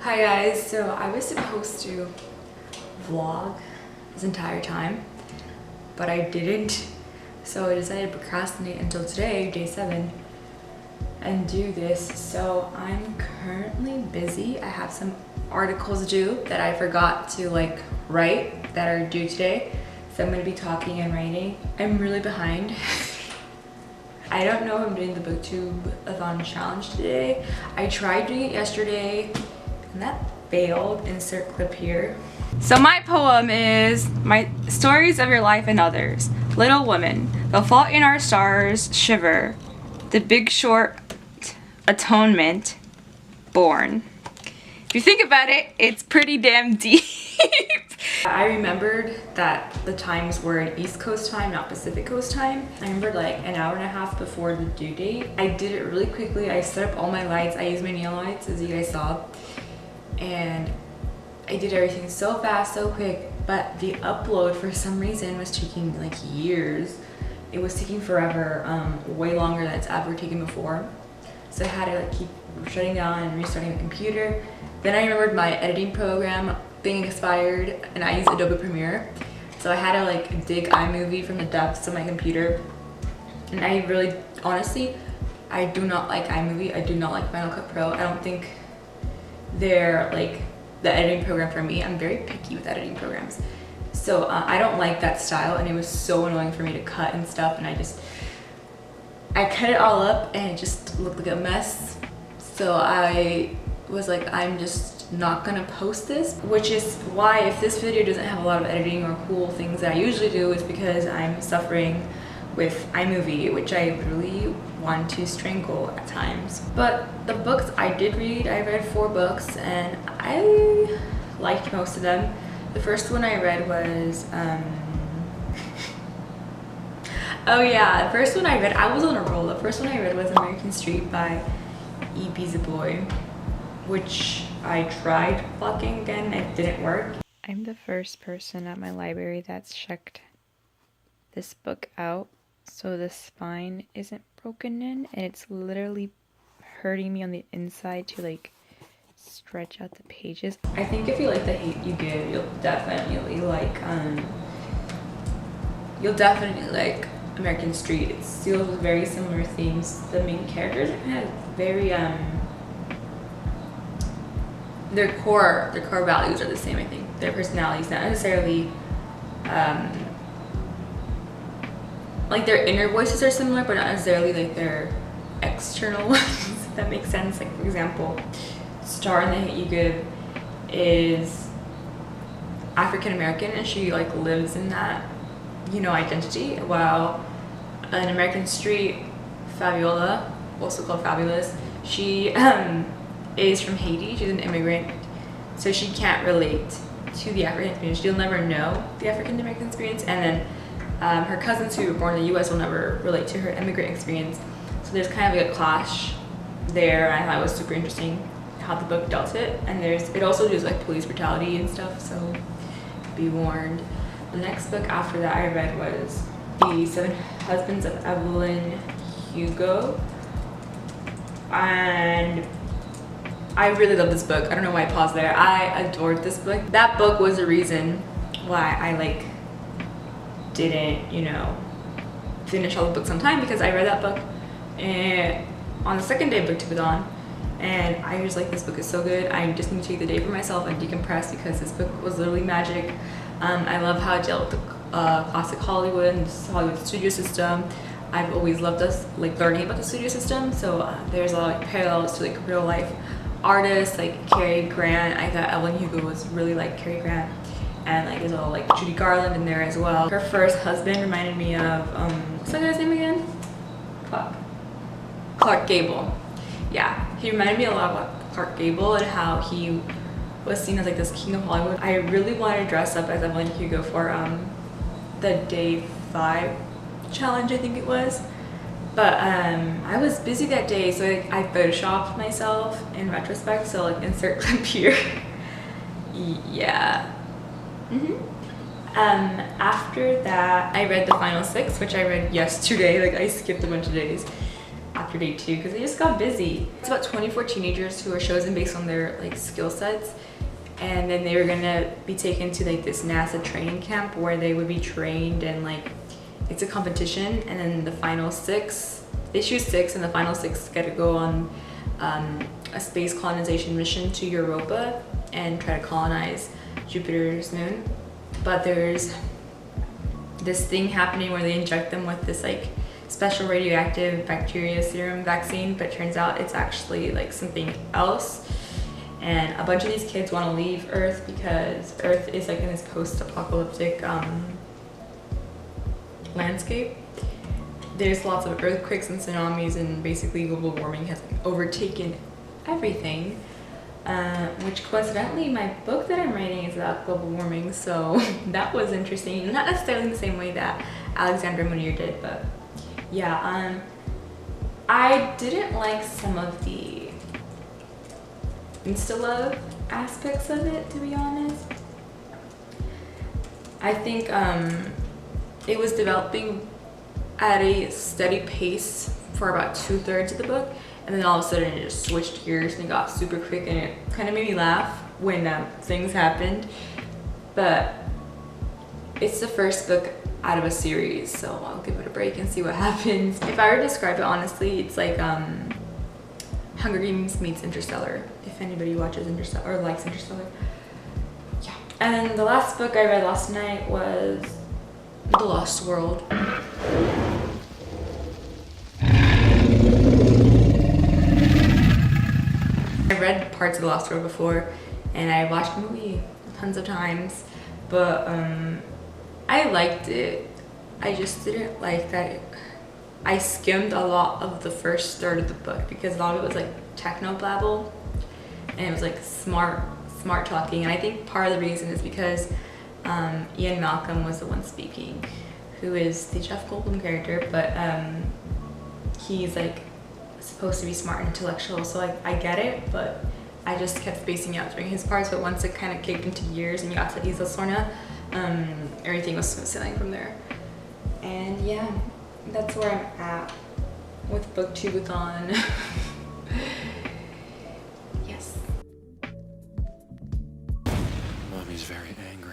Hi guys, so I was supposed to vlog this entire time, but I didn't. So I decided to procrastinate until today, day 7, and do this. So I'm currently busy. I have some articles due that I forgot to write that are due today. So I'm gonna be talking and writing. I'm really behind. I don't know if I'm doing the booktubeathon challenge today. I tried doing it yesterday and that failed. Insert clip here. So my poem is My Stories of Your Life and Others. Little Women, The Fault in Our Stars, Shiver, The Big Short, Atonement, Born. If you think about it, it's pretty damn deep. I remembered that the times were in East Coast time, not Pacific Coast time. I remembered like an hour and a half before the due date. I did it really quickly. I set up all my lights. I used my neon lights, as you guys saw. And I did everything so fast, so quick, but the upload for some reason was taking like years. It was taking forever, way longer than it's ever taken before. So I had to like keep shutting down and restarting the computer. Then I remembered my editing program being expired and I use Adobe Premiere. So I had to like dig iMovie from the depths of my computer. And I really, honestly, I do not like iMovie. I do not like Final Cut Pro. I don't think they're like the editing program for me. I'm very picky with editing programs. So I don't like that style, and it was so annoying for me to cut and stuff, and I cut it all up and it just looked like a mess. So I was like, I'm just not gonna post this, which is why if this video doesn't have a lot of editing or cool things that I usually do, is because I'm suffering with iMovie, which I really want to strangle at times. But the books I did read, I read 4 books and I liked most of them. The first one I read was oh yeah, the first one I read, I was on a roll. The first one I read was American Street by E.B. Boy, which I tried blocking again, it didn't work. I'm the first person at my library that's checked this book out, so the spine isn't broken in, and it's literally hurting me on the inside to like stretch out the pages. I think if you like The Hate U Give, you'll definitely like American Street. It deals with very similar themes. The main characters are kind of very their core values are the same. I think their personalities, not necessarily like their inner voices are similar, but not necessarily like their external ones, if that makes sense. Like for example, Star in The Hate U Give is African American, and she like lives in that, you know, identity, while in American Street, Fabiola, also called Fabulous, she is from Haiti. She's an immigrant, so she can't relate to the African experience. She'll never know the African American experience, and then her cousins who were born in the US will never relate to her immigrant experience. So there's kind of like a clash there, and I thought it was super interesting how the book dealt it. And it also deals like police brutality and stuff, so be warned. The next book after that I read was The 7 Husbands of Evelyn Hugo, and I really love this book. I don't know why I paused there. I adored this book. That book was the reason why I like didn't, you know, finish all the books on time, because I read that book on the second day of booktubeathon, and I was like, this book is so good. I just need to take the day for myself and decompress, because this book was literally magic. I love how it dealt with the classic Hollywood and the Hollywood studio system. I've always loved learning about the studio system, so there's a lot of parallels to like real life artists like Cary Grant. I thought Evelyn Hugo was really like Cary Grant, and like there's all like Judy Garland in there as well. Her first husband reminded me of what's that guy's name again? Clark Gable. Yeah, he reminded me a lot about Clark Gable and how he was seen as like this king of Hollywood. I really wanted to dress up as Evelyn Hugo for the day 5 challenge, I think it was, but I was busy that day, so I photoshopped myself in retrospect, so like insert clip here. Yeah. After that I read The Final 6, which I read yesterday. Like I skipped a bunch of days. after day 2 because they just got busy. It's about 24 teenagers who are chosen based on their like skill sets, and then they were gonna be taken to like this NASA training camp where they would be trained, and like it's a competition, and then the final 6, they choose 6, and the final 6 get to go on a space colonization mission to Europa and try to colonize Jupiter's moon. But there's this thing happening where they inject them with this like special radioactive bacteria serum vaccine, but turns out it's actually like something else. And a bunch of these kids want to leave Earth because Earth is like in this post-apocalyptic landscape. There's lots of earthquakes and tsunamis, and basically global warming has overtaken everything. Which coincidentally, my book that I'm writing is about global warming, so that was interesting. Not necessarily in the same way that Alexandra Munir did, but yeah. I didn't like some of the insta-love aspects of it, to be honest. I think it was developing at a steady pace for about 2/3 of the book, and then all of a sudden it just switched gears and it got super quick, and it kind of made me laugh when things happened. But it's the first book out of a series, so I'll give it a break and see what happens. If I were to describe it honestly, it's like Hunger Games meets Interstellar, if anybody watches Interstellar or likes Interstellar. Yeah. And the last book I read last night was The Lost World. I read parts of The Lost World before, and I watched the movie tons of times, but I liked it. I just didn't like that I skimmed a lot of the first third of the book because a lot of it was like techno blabble, and it was like smart talking. And I think part of the reason is because Ian Malcolm was the one speaking, who is the Jeff Goldblum character, but he's like supposed to be smart and intellectual, so like I get it, but I just kept spacing out during his parts. But once it kind of kicked into gears and you got to Isla Sorna, everything was smooth sailing from there. And yeah, that's where I'm at with booktubeathon. Mommy's very angry.